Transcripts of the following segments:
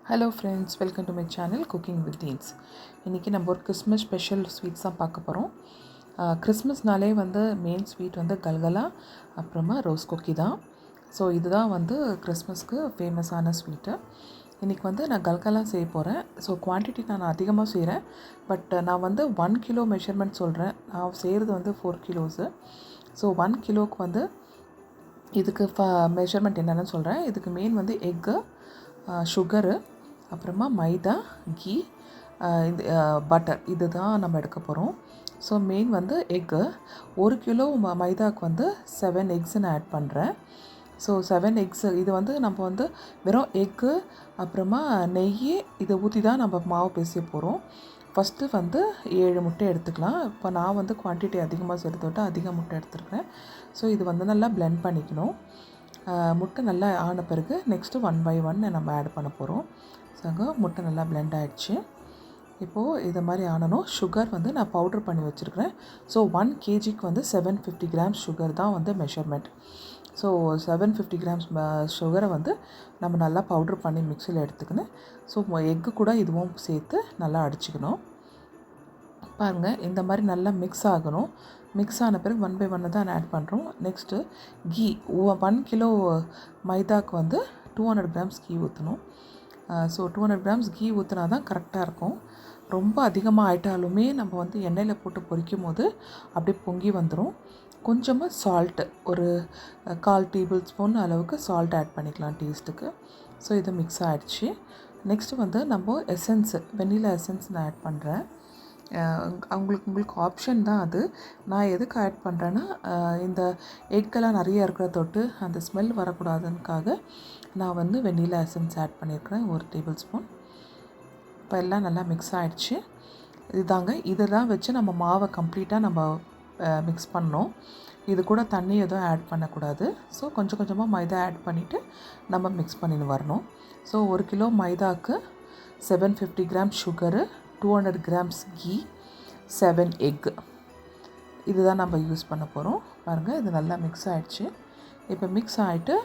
Hello friends, welcome to my channel cooking with தீன்ஸ். இன்றைக்கி நம்ம ஒரு கிறிஸ்மஸ் ஸ்பெஷல் ஸ்வீட்ஸ் தான் பார்க்க போகிறோம். கிறிஸ்மஸ்னாலே மெயின் ஸ்வீட் கல்கலா, அப்புறமா ரோஸ் குக்கி தான். ஸோ இதுதான் கிறிஸ்மஸ்க்கு ஃபேமஸான ஸ்வீட்டு. இன்றைக்கி நான் கல்கலா செய்ய போகிறேன். ஸோ குவான்டிட்டி நான் அதிகமாக செய்கிறேன். பட் நான் 1 கிலோ மெஷர்மெண்ட் சொல்கிறேன். நான் செய்கிறது 4 கிலோஸு. ஸோ 1 கிலோவுக்கு இதுக்கு மெஷர்மெண்ட் என்னென்னு சொல்கிறேன். இதுக்கு மெயின் எக்கு, சுகரு, அப்புறமா மைதா, கீ, இது பட்டர், இது தான் நம்ம எடுக்க போகிறோம். So main egg. 1 கிலோ மைதாவுக்கு 7 எக்ஸ் நான் ஆட் பண்ணுறேன். ஸோ 7 எக்ஸு இது நம்ம வெறும் எக்கு அப்புறமா நெய் இதை ஊற்றி தான் நம்ம மாவு பேசிய போகிறோம். ஃபஸ்ட்டு 7 முட்டை எடுத்துக்கலாம். இப்போ நான் குவான்டிட்டி அதிகமாக சேர்த்து அதிக முட்டை எடுத்துருக்கேன். ஸோ இது நல்லா பிளெண்ட் பண்ணிக்கணும். முட்டை நல்லா ஆன பிறகு நெக்ஸ்ட்டு 1 by 1 நம்ம ஆட் பண்ண போகிறோம். ஸோ முட்டை நல்லா பிளெண்ட் ஆகிடுச்சு. இப்போது இது மாதிரி ஆனணும். சுகர் நான் பவுடர் பண்ணி வச்சுருக்கிறேன். ஸோ 1 kgக்கு 750 grams சுகர் தான் மெஷர்மெண்ட். ஸோ 750 grams சுகரை நம்ம நல்லா பவுடர் பண்ணி மிக்சியில் எடுத்துக்கணும். ஸோ எக்கு கூட இதுவும் சேர்த்து நல்லா அடிச்சுக்கணும். பாருங்கள், இந்த மாதிரி நல்லா மிக்ஸ் ஆகணும். மிக்ஸ் ஆன பிறகு 1 by 1 தான் ஆட் பண்ணுறோம். நெக்ஸ்ட்டு கீ, 1 கிலோ மைதாவுக்கு 200 grams கீ ஊற்றணும். ஸோ 200 grams கீ ஊற்றினா தான் கரெக்டாக இருக்கும். ரொம்ப அதிகமாக ஆயிட்டாலுமே நம்ம எண்ணெயில் போட்டு பொரிக்கும் போது அப்படியே பொங்கி வந்துடும். கொஞ்சமாக சால்ட்டு, ஒரு 1/4 டேபிள் அளவுக்கு சால்ட் ஆட் பண்ணிக்கலாம் டேஸ்ட்டுக்கு. ஸோ இது மிக்ஸ் ஆகிடுச்சு. நெக்ஸ்ட்டு நம்ம எசன்ஸு, வெண்ணிலா எசன்ஸ் நான் ஆட் பண்ணுறேன். உங்களுக்கு ஆப்ஷன் தான் அது. நான் எதுக்கு ஆட் பண்ணுறேன்னா, இந்த எக்கெல்லாம் நிறைய இருக்கிற தொட்டு அந்த ஸ்மெல் வரக்கூடாதுன்னுக்காக நான் வெண்ணிலா எசன்ஸ் ஆட் பண்ணியிருக்கிறேன் 1 டேபிள் ஸ்பூன். இப்போ எல்லாம் நல்லா மிக்ஸ் ஆகிடுச்சு. இதெல்லாம் வச்சு நம்ம மாவை கம்ப்ளீட்டாக நம்ம மிக்ஸ் பண்ணோம். இது கூட தண்ணி எதுவும் ஆட் பண்ணக்கூடாது. ஸோ கொஞ்சம் கொஞ்சமாக மைதா ஆட் பண்ணிவிட்டு நம்ம மிக்ஸ் பண்ணின்னு வரணும். ஸோ 1 கிலோ மைதாவுக்கு 750 grams sugar, 200 grams ghee, 7 egg, இதுதான் நம்ம யூஸ் பண்ண போகிறோம். பாருங்கள், இது நல்லா மிக்ஸ் ஆகிடுச்சு. இப்போ மிக்ஸ் ஆகிட்டு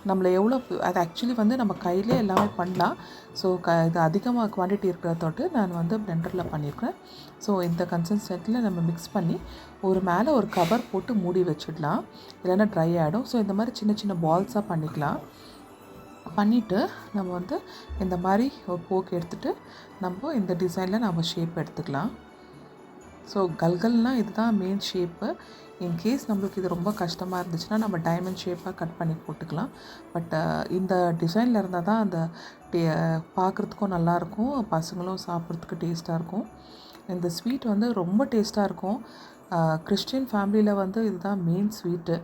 நம்மளை எவ்வளோ, அது ஆக்சுவலி நம்ம கையிலே எல்லாமே பண்ணலாம். ஸோ இது அதிகமாக குவான்டிட்டி இருக்கிற தொட்டு நான் பிளெண்டரில் பண்ணியிருக்கேன். ஸோ இந்த கன்சிஸ்டன்சியில் நம்ம மிக்ஸ் பண்ணி மேலே ஒரு கவர் போட்டு மூடி வச்சிடலாம், இல்லைன்னா ட்ரை ஆகிடும். ஸோ இந்த மாதிரி சின்ன சின்ன பால்ஸாக பண்ணிக்கலாம். பண்ணிவிட்டு நம்ம இந்த மாதிரி ஒரு போக்கு எடுத்துகிட்டு நம்ம இந்த டிசைனில் நம்ம ஷேப் எடுத்துக்கலாம். ஸோ கல்கல்னால் இதுதான் மெயின் ஷேப்பு. இன்கேஸ் நம்மளுக்கு இது ரொம்ப கஷ்டமாக இருந்துச்சுன்னா நம்ம டைமண்ட் ஷேப்பாக கட் பண்ணி போட்டுக்கலாம். பட் இந்த டிசைனில் இருந்தால் தான் அந்த பார்க்குறதுக்கும் நல்லாயிருக்கும், பசங்களும் சாப்பிட்றதுக்கு டேஸ்ட்டாக இருக்கும். இந்த ஸ்வீட் ரொம்ப டேஸ்ட்டாக இருக்கும். கிறிஸ்டின் ஃபேமிலியில் இதுதான் மெயின் ஸ்வீட்டு.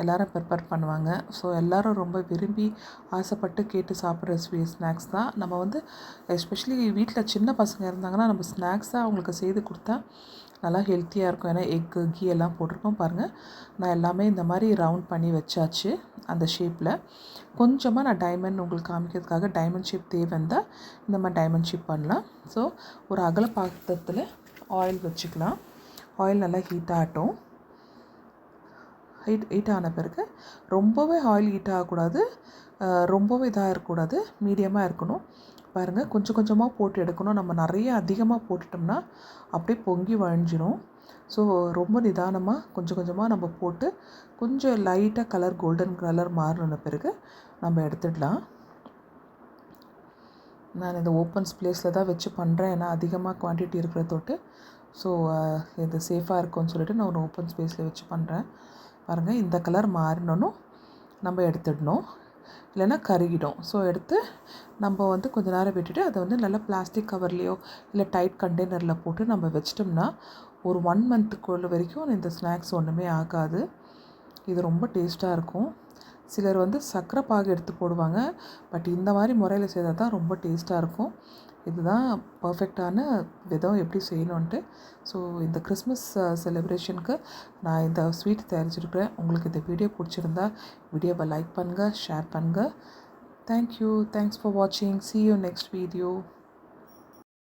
எல்லோரும் ப்ரிப்பேர் பண்ணுவாங்க. ஸோ எல்லோரும் ரொம்ப விரும்பி ஆசைப்பட்டு கேட்டு சாப்பிட்ற ஸ்நாக்ஸ் தான். நம்ம எஸ்பெஷலி வீட்டில் சின்ன பசங்க இருந்தாங்கன்னா நம்ம ஸ்நாக்ஸாக அவங்களுக்கு செய்து கொடுத்தா நல்லா ஹெல்த்தியாக இருக்கும். ஏன்னா எக்கு, கீ எல்லாம் போட்டிருக்கோம். பாருங்கள், நான் எல்லாமே இந்த மாதிரி ரவுண்ட் பண்ணி வச்சாச்சு அந்த ஷேப்பில். கொஞ்சமாக நான் டைமண்ட் உங்களுக்கு காமிக்கிறதுக்காக டைமண்ட் ஷேப் தேவைந்தால் இந்த மாதிரி டைமண்ட் ஷேப் பண்ணலாம். ஸோ ஒரு அகல பாத்திரத்தில் ஆயில் வச்சுக்கலாம். ஆயில் நல்லா ஹீட் ஆகட்டும். ஹீட் ஆன பிறகு ரொம்பவே ஆயில் ஹீட் ஆகக்கூடாது, ரொம்பவே இதாக இருக்கக்கூடாது, மீடியமாக இருக்கணும். பாருங்கள், கொஞ்சம் கொஞ்சமாக போட்டு எடுக்கணும். நம்ம நிறைய அதிகமாக போட்டுட்டோம்னா அப்படியே பொங்கி வழிஞ்சிடும். ஸோ ரொம்ப நிதானமாக கொஞ்சம் கொஞ்சமாக நம்ம போட்டு கொஞ்சம் லைட்டாக கலர் கோல்டன் கலர் மாறின பிறகு நம்ம எடுத்துடலாம். நான் இந்த ஓப்பன் ஸ்பேஸில் தான் வச்சு பண்ணுறேன், ஏன்னா அதிகமாக குவான்டிட்டி இருக்கிற தொட்டு. ஸோ இது சேஃபாக இருக்கும்னு சொல்லிட்டு நான் ஒரு ஓப்பன் ஸ்பேஸில் வச்சு பண்ணுறேன். பாருங்கள், இந்த கலர் மாறினோன்னும் நம்ம எடுத்துடணும், இல்லைன்னா கருகிடும். ஸோ எடுத்து நம்ம கொஞ்ச நேரம் விட்டுட்டு அதை நல்லா பிளாஸ்டிக் கவர்லேயோ இல்லை டைட் கண்டெய்னரில் போட்டு நம்ம வச்சிட்டோம்னா ஒரு 1 மந்த்துக்குள்ள வரைக்கும் இந்த ஸ்நாக்ஸ் ஒன்றுமே ஆகாது. இது ரொம்ப டேஸ்ட்டாக இருக்கும். சிலர் சர்க்கரை பாகு எடுத்து போடுவாங்க. பட் இந்த மாதிரி முறையில் செய்தால் தான் ரொம்ப டேஸ்ட்டாக இருக்கும். இதுதான் பர்ஃபெக்டான விதம் எப்படி செய்யணுன்ட்டு. ஸோ இந்த கிறிஸ்மஸ் செலிப்ரேஷனுக்கு நான் இந்த ஸ்வீட் தயாரிச்சிருக்கிறேன். உங்களுக்கு இந்த வீடியோ பிடிச்சிருந்தா வீடியோவை லைக் பண்ணுங்கள், ஷேர் பண்ணுங்கள். தேங்க்யூ. தேங்க்ஸ் ஃபார் வாட்சிங். See you next video.